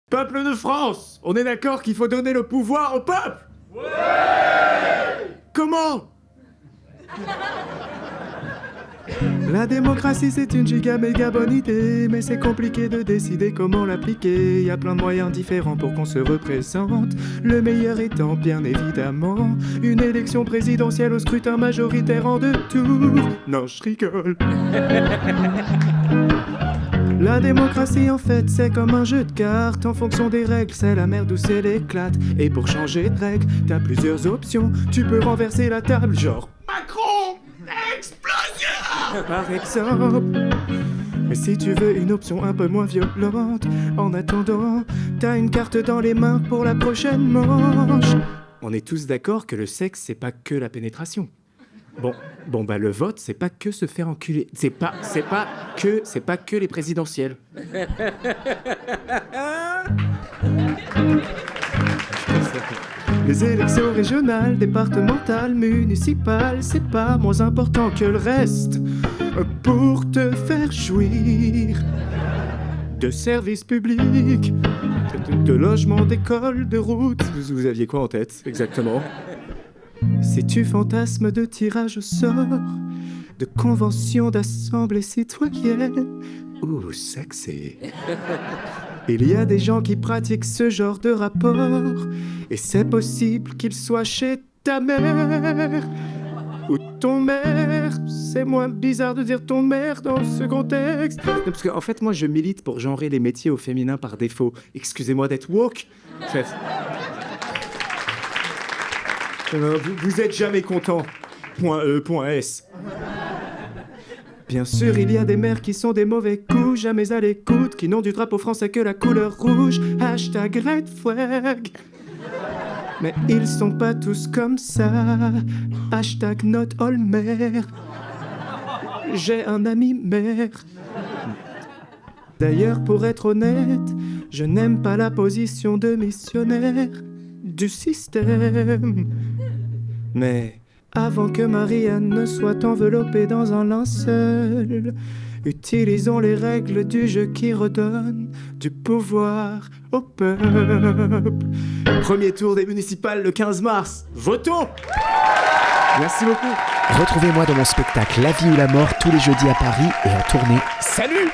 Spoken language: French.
Peuple de France, on est d'accord qu'il faut donner le pouvoir au peuple? Ouais! Comment? La démocratie c'est une giga méga bonne idée, mais c'est compliqué de décider comment l'appliquer. Y a plein de moyens différents pour qu'on se représente, le meilleur étant bien évidemment une élection présidentielle au scrutin majoritaire en 2 tours. Non, je rigole. La démocratie en fait c'est comme un jeu de cartes. En fonction des règles c'est la merde ou c'est l'éclate. Et pour changer de règle t'as plusieurs options. Tu peux renverser la table genre Macron, explosion par exemple. Mais si tu veux une option un peu moins violente, en attendant t'as une carte dans les mains pour la prochaine manche. On est tous d'accord que le sexe c'est pas que la pénétration. Bon bah le vote c'est pas que se faire enculer. C'est pas que les présidentielles. Les élections régionales, départementales, municipales, c'est pas moins important que le reste pour te faire jouir de services publics, de logements, d'écoles, de routes. Vous aviez quoi en tête exactement? Si tu fantasmes de tirage au sort, de convention d'assemblée citoyenne, ouh, sexy. Il y a des gens qui pratiquent ce genre de rapport, et c'est possible qu'ils soient chez ta mère ou ton mère. C'est moins bizarre de dire ton mère dans ce contexte. Non, parce qu'en fait, moi, je milite pour genrer les métiers au féminin par défaut. Excusez-moi d'être woke. Vous êtes jamais content. Point E, point S. Bien sûr, il y a des mères qui sont des mauvais coups, jamais à l'écoute, qui n'ont du drapeau français que la couleur rouge. Hashtag red flag. Mais ils sont pas tous comme ça. Hashtag not all mère. J'ai un ami maire. D'ailleurs, pour être honnête, je n'aime pas la position de missionnaire du système. Mais avant que Marianne ne soit enveloppée dans un linceul, utilisons les règles du jeu qui redonne du pouvoir au peuple. Premier tour des municipales le 15 mars. Votons! Merci beaucoup. Retrouvez-moi dans mon spectacle La vie ou la mort tous les jeudis à Paris et en tournée. Salut!